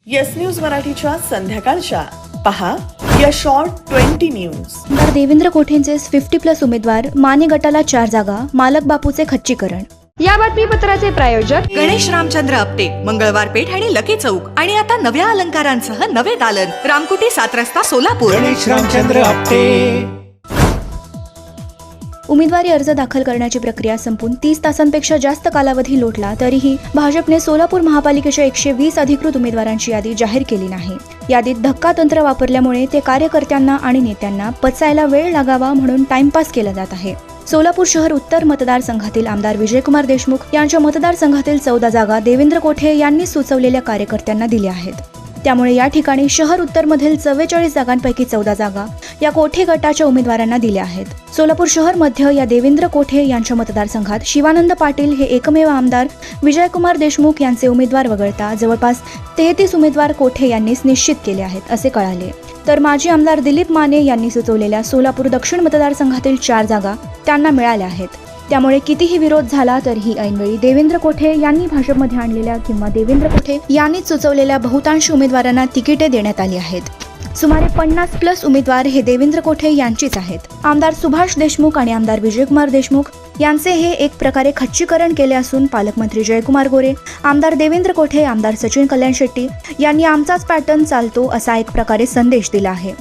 Yes news मराठीच्या संध्याकाळच्या पहा या शॉर्ट 20 न्यूज. आमदार देवेंद्र कोठेंचे 50+ उमेदवार, माने गटाला 4 जागा, मालक बापूचे खच्चीकरण. या बातमीपत्राचे प्रायोजक गणेश रामचंद्र आपटे, मंगळवार पेठ आणि लकी चौक. आणि आता नव्या अलंकारांसह नवे दालन, रामकुटी 7 रस्ता सोलापूर. गणेश रामचंद्र आपटे. उमेदवारी अर्ज दाखल करण्याची प्रक्रिया संपून 30 तासांपेक्षा जास्त कालावधी लोटला तरीही भाजपने सोलापूर महापालिकेच्या 120 अधिकृत उमेदवारांची यादी जाहीर केली नाही. यादीत धक्कातंत्र वापरल्यामुळे ते कार्यकर्त्यांना आणि नेत्यांना पचायला वेळ लागावा म्हणून टाइमपास केला जात आहे. सोलापूर शहर उत्तर मतदारसंघातील आमदार विजयकुमार देशमुख यांच्या मतदारसंघातील 14 जागा देवेंद्र कोठे यांनी सुचवलेल्या कार्यकर्त्यांना दिल्या आहेत. त्यामुळे या ठिकाणी शहर उत्तरमधील 44 जागांपैकी 14 जागा या कोठे गटाच्या उमेदवारांना दिल्या आहेत. सोलापूर शहर मध्य या देवेंद्र कोठे यांच्या मतदारसंघात शिवानंद पाटील हे एकमेव आमदार विजयकुमार देशमुख यांचे उमेदवार वगळता जवळपास 33 उमेदवार कोठे यांनीच निश्चित केले आहेत असे कळाले. तर माजी आमदार दिलीप माने यांनी सुचवलेल्या सोलापूर दक्षिण मतदारसंघातील 4 जागा त्यांना मिळाल्या आहेत. त्यामुळे कितीही विरोध झाला तरीही ऐनवेळी देवेंद्र कोठे यांनी भाजपमध्ये आणलेल्या किंवा देवेंद्र कोठे यांनीच सुचवलेल्या बहुतांश उमेदवारांना तिकिटे देण्यात आली आहेत. सुमारे 50+ उमेदवार हे देवेंद्र कोठे यांचीच आहेत. आमदार सुभाष देशमुख आणि आमदार विजयकुमार देशमुख यांचे हे एक प्रकारे खच्चीकरण केले असून पालकमंत्री जयकुमार गोरे, आमदार देवेंद्र कोठे, आमदार सचिन कल्याण शेट्टी यांनी आमचाच पॅटर्न चालतो असा एक प्रकारे संदेश दिला आहे.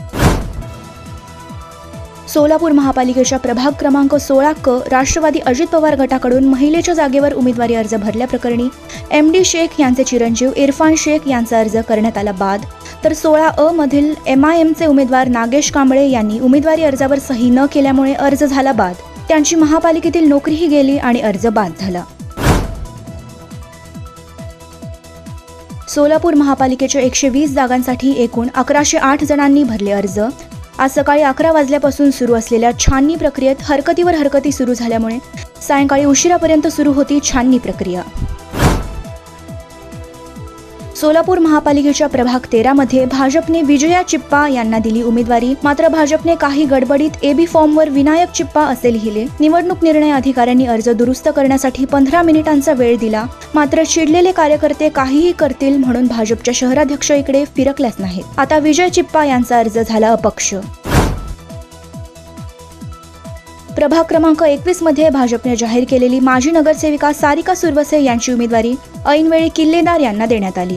सोलापूर महापालिकेच्या प्रभाग क्रमांक 16 क राष्ट्रवादी अजित पवार गटाकडून महिलेच्या जागेवर उमेदवारी अर्ज भरल्याप्रकरणी MD शेख यांचे चिरंजीव इरफान शेख यांचा अर्ज करण्यात आला बाद. तर 16 मधील MIMचे उमेदवार नागेश कांबळे यांनी उमेदवारी अर्जावर सही न केल्यामुळे अर्ज झाला बाद. त्यांची महापालिकेतील नोकरीही गेली आणि अर्ज बाद झाला. सोलापूर महापालिकेच्या 120 जागांसाठी एकूण 1108 जणांनी भरले अर्ज. आज सकाळी 11 वाजल्यापासून सुरू असलेल्या छाननी प्रक्रियेत हरकतीवर हरकती सुरू झाल्यामुळे सायंकाळी उशिरापर्यंत सुरू होती छाननी प्रक्रिया. सोलापूर महापालिकेच्या प्रभाग 13 मध्ये भाजपने विजया चिप्पा यांना दिली उमेदवारी. मात्र भाजपने काही गडबडीत AB फॉर्मवर विनायक चिप्पा असे लिहिले. निवडणूक निर्णय अधिकाऱ्यांनी अर्ज दुरुस्त करण्यासाठी 15 मिनिटांचा वेळ दिला. मात्र चिडलेले कार्यकर्ते काहीही करतील म्हणून भाजपच्या शहराध्यक्ष इकडे फिरकल्याच नाहीत. आता विजय चिप्पा यांचा अर्ज झाला अपक्ष. प्रभाग क्रमांक 21 मध्ये भाजपने जाहीर केलेली माजी नगरसेविका सारिका सुरवसे यांची उमेदवारी ऐनवेळी किल्लेदार यांना देण्यात आली.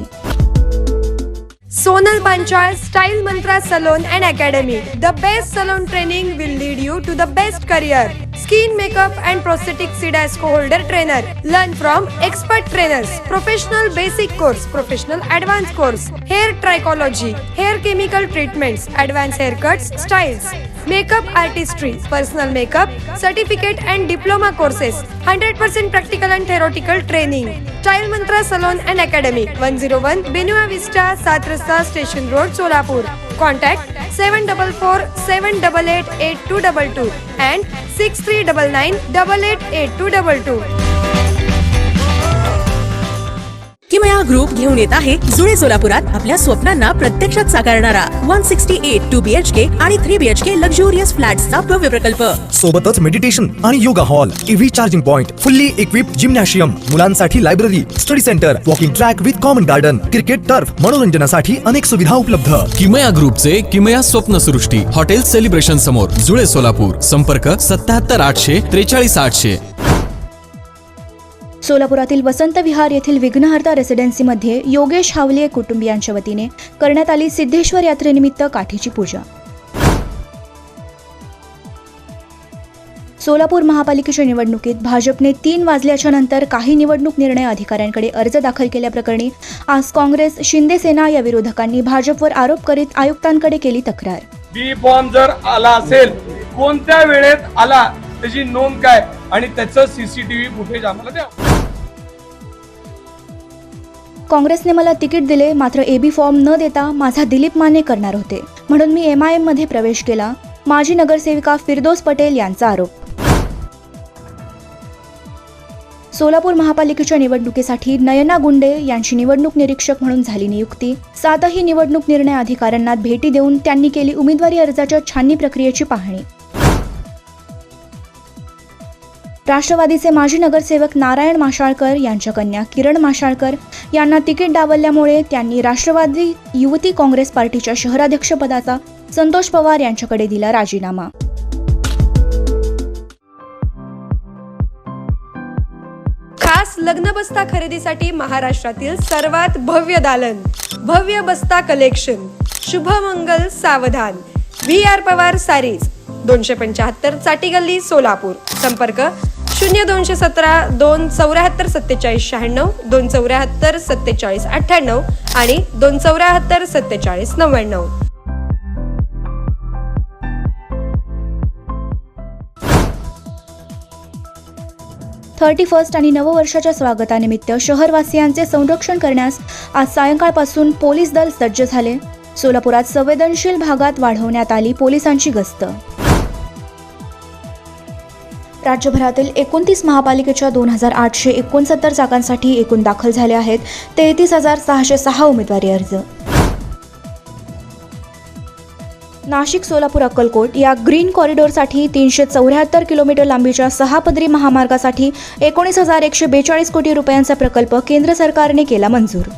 Sonal Panchal Style Mantra Salon and Academy. The best salon training will lead you to the best career. Skin makeup and prosthetic CDASCO holder trainer. Learn from expert trainers. Professional basic course, professional advanced course. Hair trichology, hair chemical treatments, advanced haircuts, styles. Makeup artistry, personal makeup, certificate and diploma courses. 100% practical and theoretical training. Style Mantra Salon and Academy. 101 Benua Vista, 7 Rasta Station Road, Solapur. Contact 744-788-8222 and 6399-888222. किमया group घेऊन येत आहे जुळे सोलापुरात आपल्या स्वप्नांना प्रत्यक्षात साकारणारा 168 2 BHK आणि 3 BHK लक्झुरियस फ्लॅट्सचा भव्य प्रकल्प. सोबतच मेडिटेशन आणि yoga hall, EV charging point, fully equipped gymnasium, मुलांसाठी library, study centre, walking track with common garden, cricket turf, मनोरंजनासाठी अनेक सुविधा उपलब्ध. किमया ग्रुपचे किमया स्वप्नसृष्टी हॉटेल सेलिब्रेशन समोर जुळे सोलापूर. संपर्क 77 800 43 800. सोलापुरातील वसंत विहार येथील विघ्नहर्ता रेसिडेन्सीमध्ये योगेश हावले कुटुंबियांच्या वतीने करण्यात आली सिद्धेश्वर यात्रेनिमित्त काठीची पूजा. सोलापूर महापालिकेच्या निवडणुकीत भाजपने 3 वाजल्याच्या नंतर काही निवडणूक निर्णय अधिकाऱ्यांकडे अर्ज दाखल केल्याप्रकरणी आज काँग्रेस, शिंदे सेना या विरोधकांनी भाजपवर आरोप करीत आयुक्तांकडे केली तक्रार. बी फॉर्म जर आला असेल, कोणत्या वेळेत आला त्याची नोंद काय आणि त्याचं CCTV फुटेज आम्हाला द्या. काँग्रेसने मला तिकीट दिले मात्र AB फॉर्म न देता माझा दिलीप माने करणार होते म्हणून मी MIM मध्ये प्रवेश केला. माजी नगरसेविका फिरदोस पटेल यांचा आरोप. सोलापूर महापालिकेच्या निवडणुकीसाठी नयना गुंडे यांची निवडणूक निरीक्षक म्हणून झाली नियुक्ती. 7ही निवडणूक निर्णय अधिकाऱ्यांना भेटी देऊन त्यांनी केली उमेदवारी अर्जाच्या छाननी प्रक्रियेची पाहणी. राष्ट्रवादीचे माजी नगरसेवक नारायण माशाळकर यांच्या कन्या किरण माशाळकर यांना तिकीट डावलल्यामुळे त्यांनी राष्ट्रवादी युवती काँग्रेस पार्टीच्या शहराध्यक्षपदाचा संतोष पवार यांच्याकडे दिला राजीनामा. खास लग्न बस्ता खरेदीसाठी महाराष्ट्रातील सर्वात भव्य दालन, भव्य बस्ता कलेक्शन, शुभमंगल सावधान, VR पवार सारीज, 275 चाटी गल्ली सोलापूर. संपर्क 0217 274 47 96, 274 47 98 आणि 274 47 99. 31 आणि नववर्षाच्या स्वागतानिमित्त शहरवासियांचे संरक्षण करण्यास आज सायंकाळपासून पोलीस दल सज्ज झाले. सोलापुरात संवेदनशील भागात वाढवण्यात आली पोलिसांची गस्त. राज्यभरातील 29 महापालिकेच्या 2869 जागांसाठी एकूण दाखल झाले आहेत 33,606 उमेदवारी अर्ज. नाशिक सोलापूर अक्कलकोट या ग्रीन कॉरिडॉरसाठी 374 किलोमीटर लांबीच्या 6 पदरी महामार्गासाठी 19,142 कोटी रुपयांचा प्रकल्प केंद्र सरकारने केला मंजूर.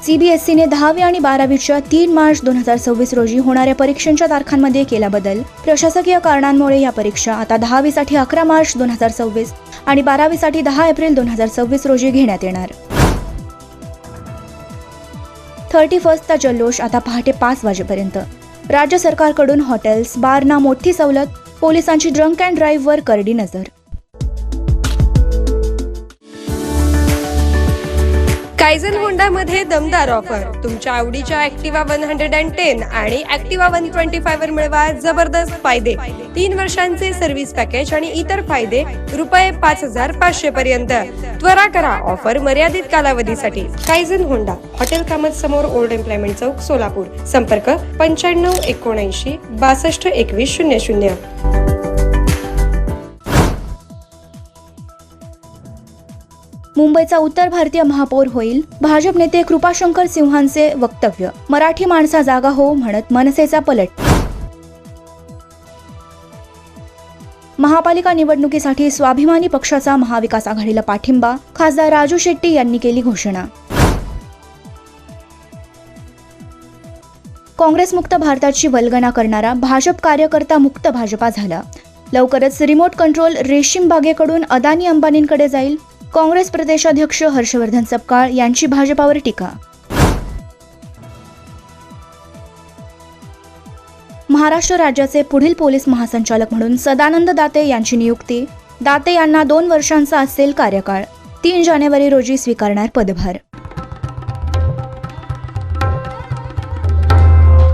CBSEने 10वी आणि 12वीच्या 3 मार्च 2026 रोजी होणाऱ्या परीक्षांच्या तारखांमध्ये केला बदल. प्रशासकीय कारणांमुळे या परीक्षा आता 10वीसाठी 11 मार्च 2026 आणि 12वीसाठी 10 एप्रिल 2026 रोजी घेण्यात येणार. 31चा जल्लोष आता पहाटे 5 वाजेपर्यंत. राज्य सरकारकडून हॉटेल्स, बारना मोठी सवलत, पोलिसांची ड्रंक अँड ड्राईव्हवर करडी नजर. कायझन होंडामध्ये दमदार ऑफर. तुमच्या आवडीच्या ॲक्टिवा 110 आणि ॲक्टिवा 125 वर मिळवा जबरदस्त फायदे. 3 वर्षांचे सर्व्हिस पॅकेज आणि इतर फायदे रुपये 5,500 पर्यंत. त्वरा करा, ऑफर मर्यादित कालावधीसाठी. कायझन होंडा, हॉटेल कामत समोर, ओल्ड एम्प्लॉयमेंट चौक, सोलापूर. संपर्क 95 79 62 21 00. मुंबईचा उत्तर भारतीय महापौर होईल. भाजप नेते कृपाशंकर सिंहांचे वक्तव्य. मराठी माणसा जागा हो म्हणत मनसेचा पलट. महापालिका निवडणुकीसाठी स्वाभिमानी पक्षाचा महाविकास आघाडीला पाठिंबा. खासदार राजू शेट्टी यांनी केली घोषणा. काँग्रेसमुक्त भारताची वल्गना करणारा भाजप कार्यकर्ता मुक्त भाजपा झाला. लवकरच रिमोट कंट्रोल रेशीम बागेकडून अदानी अंबानींकडे जाईल. काँग्रेस प्रदेशाध्यक्ष हर्षवर्धन सपकाळ यांची भाजपावर टीका. महाराष्ट्र राज्याचे पुढील पोलीस महासंचालक म्हणून सदानंद दाते यांची नियुक्ती. दाते यांना 2 वर्षांचा असेल कार्यकाळ. 3 जानेवारी रोजी स्वीकारणार पदभार.